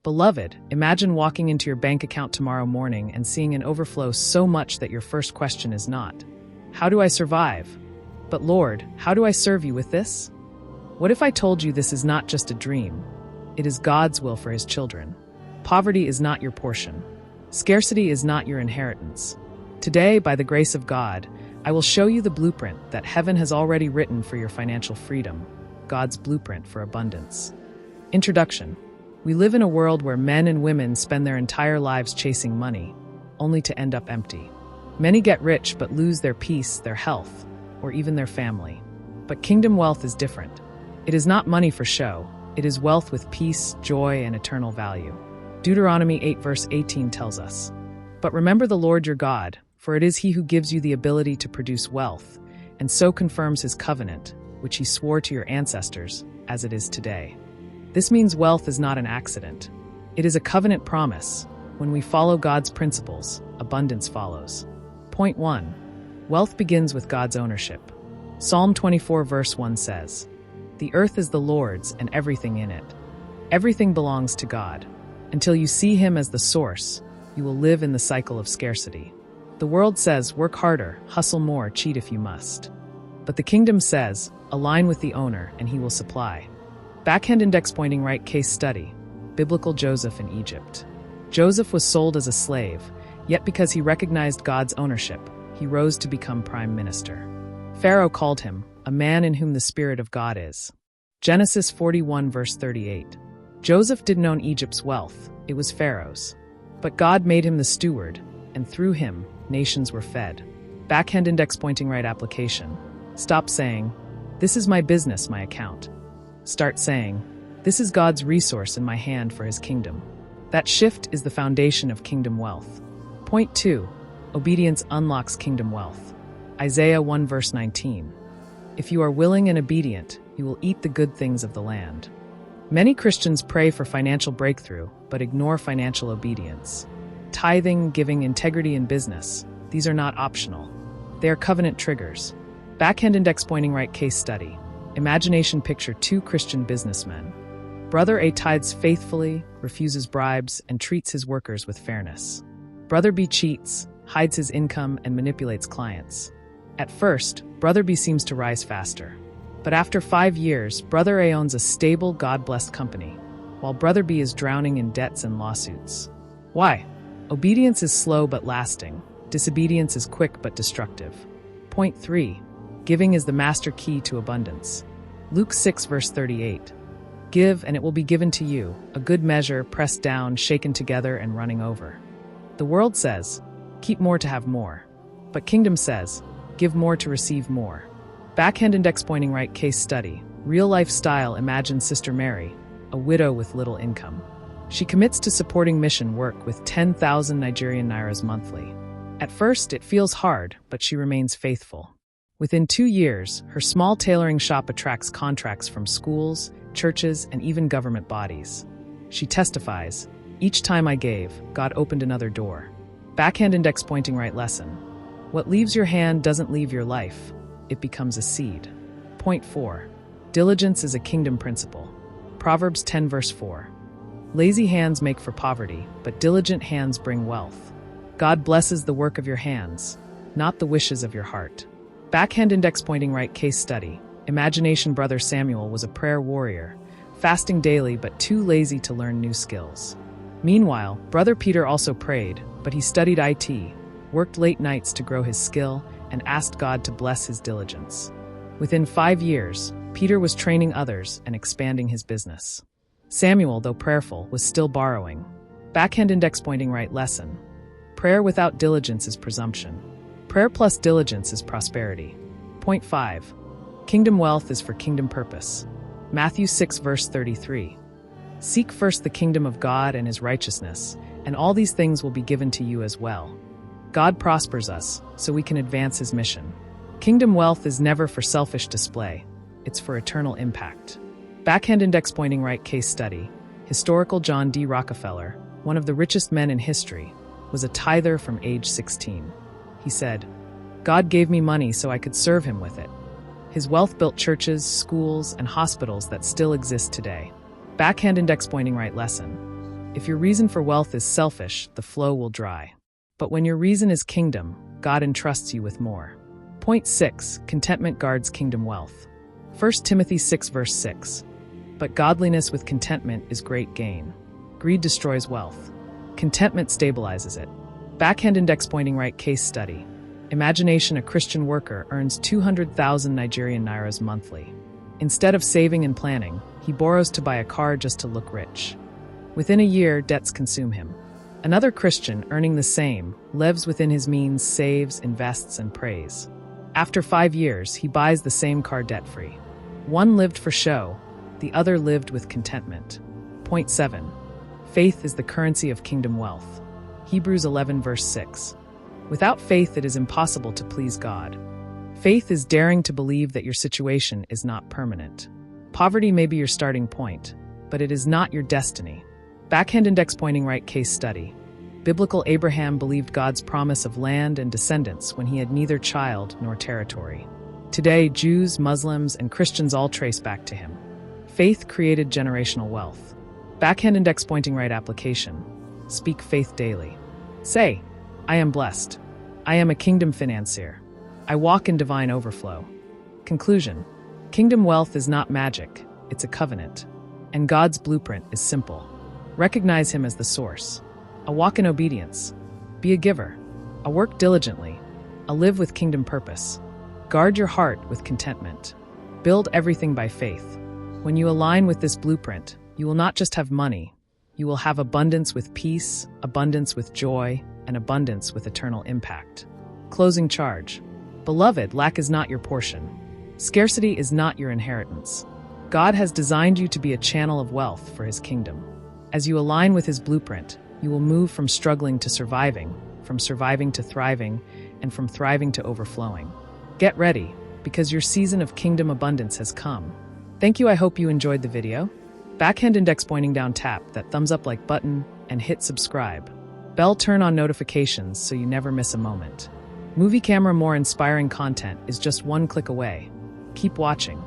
Beloved, imagine walking into your bank account tomorrow morning and seeing an overflow so much that your first question is not, "How do I survive?" but "Lord, how do I serve you with this?" What if I told you this is not just a dream? It is God's will for His children. Poverty is not your portion. Scarcity is not your inheritance. Today, by the grace of God, I will show you the blueprint that heaven has already written for your financial freedom, God's blueprint for abundance. Introduction. We live in a world where men and women spend their entire lives chasing money, only to end up empty. Many get rich but lose their peace, their health, or even their family. But kingdom wealth is different. It is not money for show. It is wealth with peace, joy, and eternal value. Deuteronomy 8 verse 18 tells us, "But remember the Lord your God, for it is He who gives you the ability to produce wealth, and so confirms His covenant, which He swore to your ancestors, as it is today." This means wealth is not an accident. It is a covenant promise. When we follow God's principles, abundance follows. Point 1. Wealth begins with God's ownership. Psalm 24 verse 1 says, "The earth is the Lord's and everything in it." Everything belongs to God. Until you see Him as the source, you will live in the cycle of scarcity. The world says, work harder, hustle more, cheat if you must. But the kingdom says, align with the owner and He will supply. Backhand index pointing right case study. Biblical Joseph in Egypt. Joseph was sold as a slave, yet because he recognized God's ownership, he rose to become prime minister. Pharaoh called him, a man in whom the Spirit of God is. Genesis 41 verse 38. Joseph didn't own Egypt's wealth, it was Pharaoh's. But God made him the steward, and through him, nations were fed. Backhand index pointing right application. Stop saying, "This is my business, my account." Start saying, "This is God's resource in my hand for His kingdom." That shift is the foundation of kingdom wealth. Point 2. Obedience unlocks kingdom wealth. Isaiah 1 verse 19. "If you are willing and obedient, you will eat the good things of the land." Many Christians pray for financial breakthrough, but ignore financial obedience. Tithing, giving, integrity in business, these are not optional. They are covenant triggers. Backhand index pointing right case study. Imagination picture 2 Christian businessmen. Brother A tithes faithfully, refuses bribes, and treats his workers with fairness. Brother B cheats, hides his income, and manipulates clients. At first, Brother B seems to rise faster. But after 5 years, Brother A owns a stable, God-blessed company, while Brother B is drowning in debts and lawsuits. Why? Obedience is slow but lasting. Disobedience is quick but destructive. Point 3. Giving is the master key to abundance. Luke 6 verse 38. "Give, and it will be given to you, a good measure, pressed down, shaken together, and running over." The world says, keep more to have more. But kingdom says, give more to receive more. Backhand index pointing right case study. Real life style. Imagine Sister Mary, a widow with little income. She commits to supporting mission work with 10,000 Nigerian nairas monthly. At first, it feels hard, but she remains faithful. Within 2 years, her small tailoring shop attracts contracts from schools, churches, and even government bodies. She testifies, "Each time I gave, God opened another door." Backhand index pointing right lesson. What leaves your hand doesn't leave your life. It becomes a seed. Point 4. Diligence is a kingdom principle. Proverbs 10 verse 4. "Lazy hands make for poverty, but diligent hands bring wealth." God blesses the work of your hands, not the wishes of your heart. Backhand index pointing right case study. Imagination brother Samuel was a prayer warrior, fasting daily but too lazy to learn new skills. Meanwhile, brother Peter also prayed, but he studied IT, worked late nights to grow his skill, and asked God to bless his diligence. Within 5 years, Peter was training others and expanding his business. Samuel, though prayerful, was still borrowing. Backhand index pointing right lesson. Prayer without diligence is presumption. Prayer plus diligence is prosperity. Point 5. Kingdom wealth is for kingdom purpose. Matthew 6 verse 33. "Seek first the kingdom of God and His righteousness, and all these things will be given to you as well." God prospers us, so we can advance His mission. Kingdom wealth is never for selfish display. It's for eternal impact. Backhand index pointing right case study. Historical John D. Rockefeller, one of the richest men in history, was a tither from age 16. He said, "God gave me money so I could serve Him with it." His wealth built churches, schools, and hospitals that still exist today. Backhand index pointing right lesson. If your reason for wealth is selfish, the flow will dry. But when your reason is kingdom, God entrusts you with more. Point 6. Contentment guards kingdom wealth. 1 Timothy 6 verse 6. But godliness with contentment is great gain. Greed destroys wealth. Contentment stabilizes it. Backhand index pointing right case study. Imagination: a Christian worker earns 200,000 Nigerian nairas monthly. Instead of saving and planning, he borrows to buy a car just to look rich. Within a year, debts consume him. Another Christian, earning the same, lives within his means, saves, invests, and prays. After 5 years, he buys the same car debt-free. One lived for show, the other lived with contentment. Point 7. Faith is the currency of kingdom wealth. Hebrews 11 verse 6. Without faith, it is impossible to please God. Faith is daring to believe that your situation is not permanent. Poverty may be your starting point, but it is not your destiny. Backhand index pointing right case study. Biblical Abraham believed God's promise of land and descendants when he had neither child nor territory. Today, Jews, Muslims, and Christians all trace back to him. Faith created generational wealth. Backhand index pointing right application. Speak faith daily. Say, I am blessed. I am a kingdom financier. I walk in divine overflow. Conclusion. Kingdom wealth is not magic, it's a covenant. And God's blueprint is simple. Recognize him as the source. A walk in obedience. Be a giver. A work diligently. A live with kingdom purpose. Guard your heart with contentment. Build everything by faith. When you align with this blueprint, you will not just have money. You will have abundance with peace, abundance with joy, and abundance with eternal impact. Closing charge. Beloved, lack is not your portion. Scarcity is not your inheritance. God has designed you to be a channel of wealth for his kingdom. As you align with his blueprint, you will move from struggling to surviving to thriving, and from thriving to overflowing. Get ready, because your season of kingdom abundance has come. Thank you. I hope you enjoyed the video. Backhand index pointing down, tap that thumbs up like button and hit subscribe. Bell, turn on notifications so you never miss a moment. Movie Camera, more inspiring content is just one click away. Keep watching.